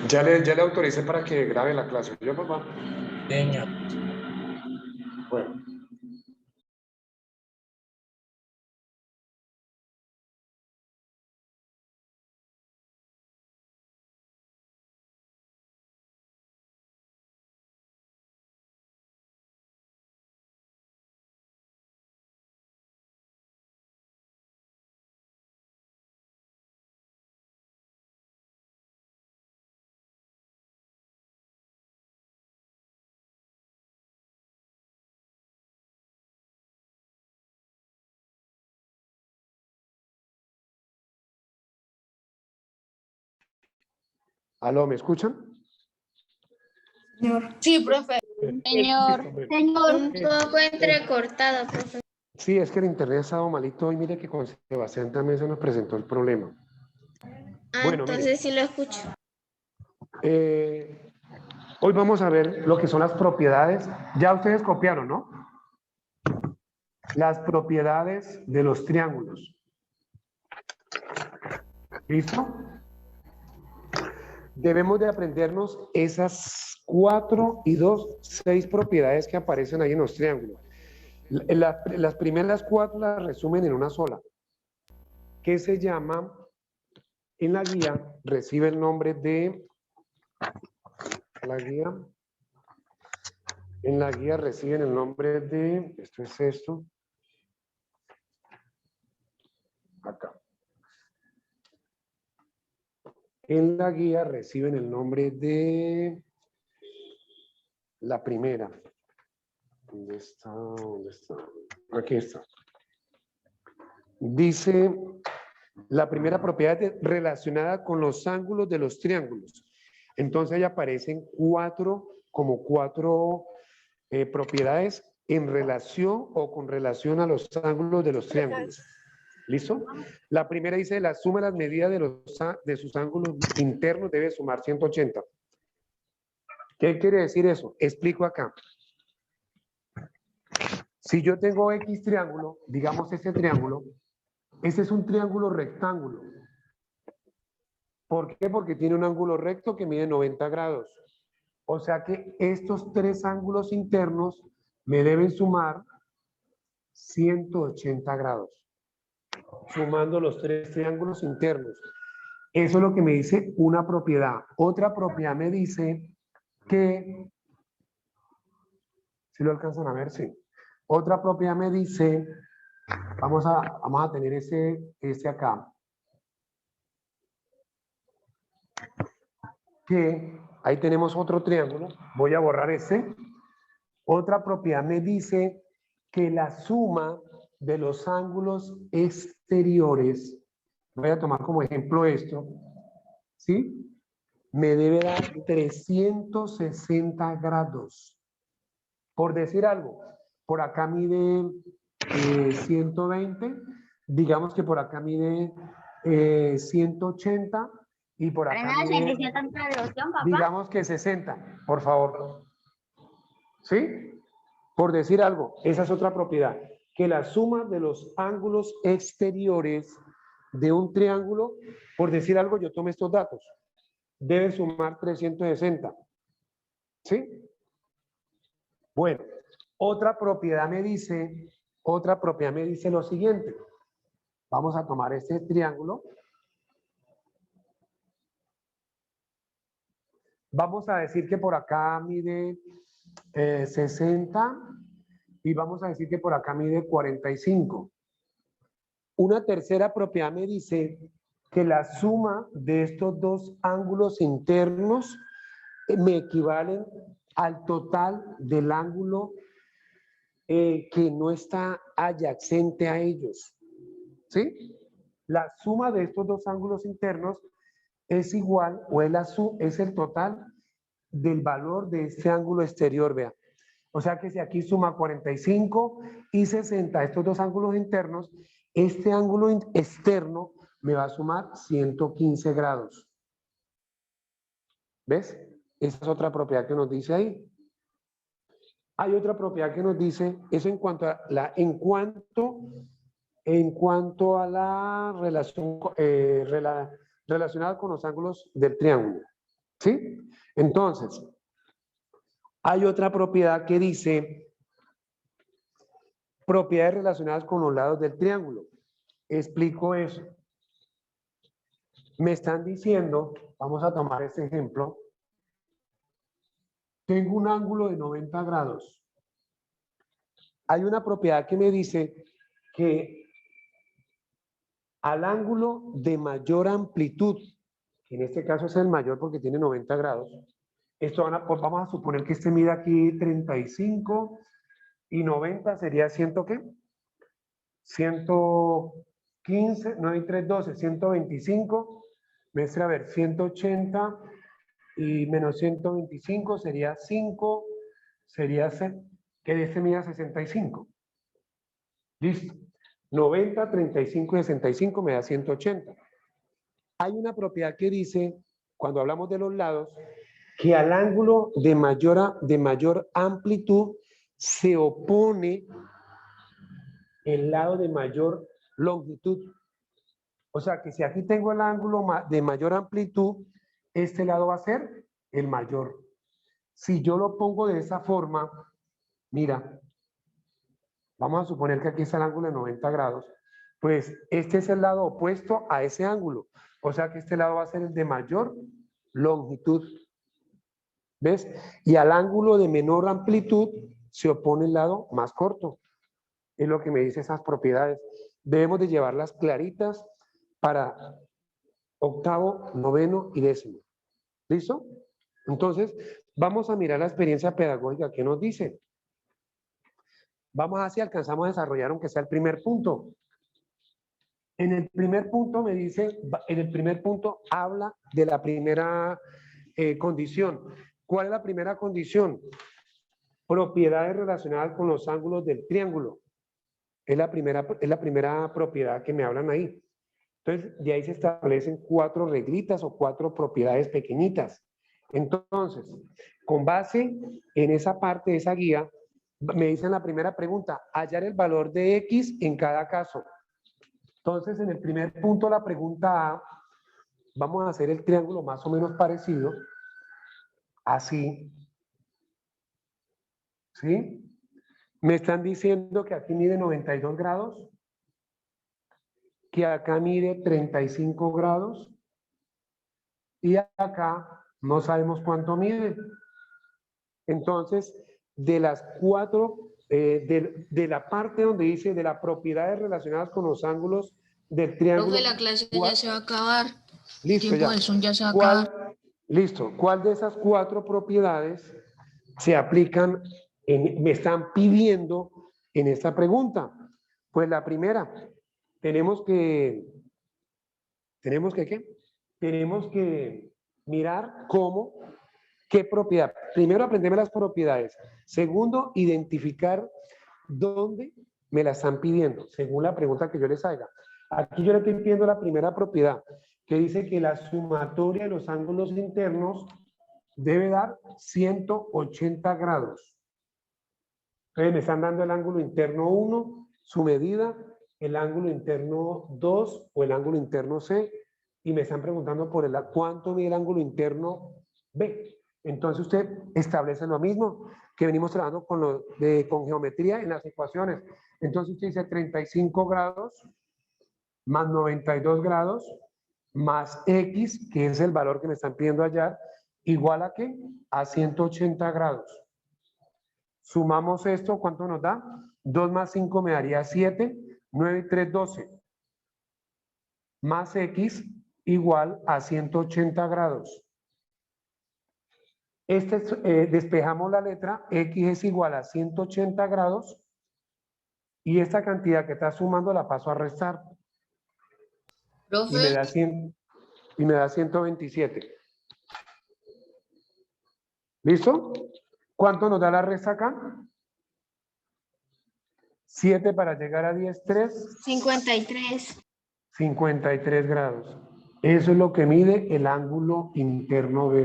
Ya le autoricé para que grabe la clase. ¿Yo, papá? Señor. Bueno. ¿Aló, me escuchan? Señor. Sí, profe. Señor, Listo, bueno. un poco entrecortado, profe. Sí, es que el internet ha estado malito y mire que con Sebastián también se nos presentó el problema. Bueno, mire. Entonces sí lo escucho. Hoy vamos a ver lo que son las propiedades. Ya ustedes copiaron, ¿no? Las propiedades de los triángulos. ¿Listo? Debemos de aprendernos esas 4 y 2, 6 propiedades que aparecen ahí en los triángulos. Las primeras 4 las resumen en una sola, que se llama, en la guía, recibe el nombre de, en la guía reciben el nombre de, esto es esto, acá. En la guía reciben el nombre de la primera. ¿Dónde está? ¿Dónde está? Aquí está. Dice, la primera propiedad relacionada con los ángulos de los triángulos. Entonces ahí aparecen como cuatro propiedades en relación o con relación a los ángulos de los triángulos. ¿Listo? La primera dice, la suma de las medidas de sus ángulos internos debe sumar 180. ¿Qué quiere decir eso? Explico acá. Si yo tengo X triángulo, digamos este triángulo, este es un triángulo rectángulo. ¿Por qué? Porque tiene un ángulo recto que mide 90 grados. O sea que estos 3 ángulos internos me deben sumar 180 grados. Sumando los 3 triángulos internos. Eso es lo que me dice una propiedad. Otra propiedad me dice que, si lo alcanzan a ver, sí. Otra propiedad me dice, vamos a tener ese acá. Que ahí tenemos otro triángulo, voy a borrar ese. Otra propiedad me dice que la suma de los ángulos exteriores, voy a tomar como ejemplo esto, ¿sí? Me debe dar 360 grados. Por decir algo, por acá mide 120, digamos que por acá mide 180 y por acá mide, digamos que 60, por favor. ¿Sí? Por decir algo, esa es otra propiedad, que la suma de los ángulos exteriores de un triángulo, por decir algo, yo tomo estos datos, debe sumar 360. ¿Sí? Bueno, otra propiedad me dice lo siguiente. Vamos a tomar este triángulo. Vamos a decir que por acá mide 60 y vamos a decir que por acá mide 45. Una tercera propiedad me dice que la suma de estos dos ángulos internos me equivalen al total del ángulo que no está adyacente a ellos. ¿Sí? La suma de estos dos ángulos internos es igual o es el total del valor de este ángulo exterior, vea. O sea que si aquí suma 45 y 60, estos dos ángulos internos, este ángulo externo me va a sumar 115 grados. ¿Ves? Esa es otra propiedad que nos dice ahí. Hay otra propiedad que nos dice, eso en cuanto a la relación relacionada con los ángulos del triángulo. ¿Sí? Entonces, hay otra propiedad que dice propiedades relacionadas con los lados del triángulo. Explico eso. Me están diciendo, vamos a tomar este ejemplo, tengo un ángulo de 90 grados. Hay una propiedad que me dice que al ángulo de mayor amplitud, que en este caso es el mayor porque tiene 90 grados, esto pues vamos a suponer que este mide aquí 35 y 90 sería 100, ¿qué? 115, 9 y 3, 12, 125, a ver, 180 y menos 125 sería 5, sería que este mida 65. Listo. 90, 35 y 65 me da 180. Hay una propiedad que dice, cuando hablamos de los lados, que al ángulo de mayor amplitud se opone el lado de mayor longitud. O sea que si aquí tengo el ángulo de mayor amplitud, este lado va a ser el mayor. Si yo lo pongo de esa forma, mira, vamos a suponer que aquí está el ángulo de 90 grados, pues este es el lado opuesto a ese ángulo. O sea que este lado va a ser el de mayor longitud. ¿Ves? Y al ángulo de menor amplitud se opone el lado más corto. Es lo que me dice esas propiedades. Debemos de llevarlas claritas para octavo, noveno y décimo. ¿Listo? Entonces, vamos a mirar la experiencia pedagógica que nos dice. Vamos a ver si alcanzamos a desarrollar aunque sea el primer punto. En el primer punto me dice, en el primer punto habla de la primera condición. ¿Cuál es la primera condición? Propiedades relacionadas con los ángulos del triángulo. Es la primera propiedad que me hablan ahí. Entonces, de ahí se establecen 4 reglitas o 4 propiedades pequeñitas. Entonces, con base en esa parte de esa guía, me dicen la primera pregunta, hallar el valor de X en cada caso. Entonces, en el primer punto, la pregunta A, vamos a hacer el triángulo más o menos parecido, así, ¿sí? Me están diciendo que aquí mide 92 grados, que acá mide 35 grados, y acá no sabemos cuánto mide. Entonces, de las 4, de la parte donde dice de las propiedades relacionadas con los ángulos del triángulo. Profe, la clase ya se va a acabar. Listo, El tiempo del Zoom ya se va a acabar. Listo. ¿Cuál de esas 4 propiedades se aplican, me están pidiendo en esta pregunta? Pues la primera, tenemos que mirar qué propiedad. Primero, aprenderme las propiedades. Segundo, identificar dónde me la están pidiendo, según la pregunta que yo les haga. Aquí yo le estoy pidiendo la primera propiedad, que dice que la sumatoria de los ángulos internos debe dar 180 grados. Entonces me están dando el ángulo interno 1, su medida, el ángulo interno 2 o el ángulo interno C, y me están preguntando por cuánto mide el ángulo interno B. Entonces usted establece lo mismo que venimos trabajando con geometría en las ecuaciones. Entonces usted dice 35 grados más 92 grados más X, que es el valor que me están pidiendo allá, igual a ¿qué? A 180 grados. Sumamos esto, ¿cuánto nos da? 2 más 5 me daría 7, 9 y 3, 12. Más X igual a 180 grados. Despejamos la letra, X es igual a 180 grados y esta cantidad que está sumando la paso a restar. Profe. Y me da 127. ¿Listo? ¿Cuánto nos da la resta acá? 7 para llegar a 10, 3. 53. 53 grados. Eso es lo que mide el ángulo interno B.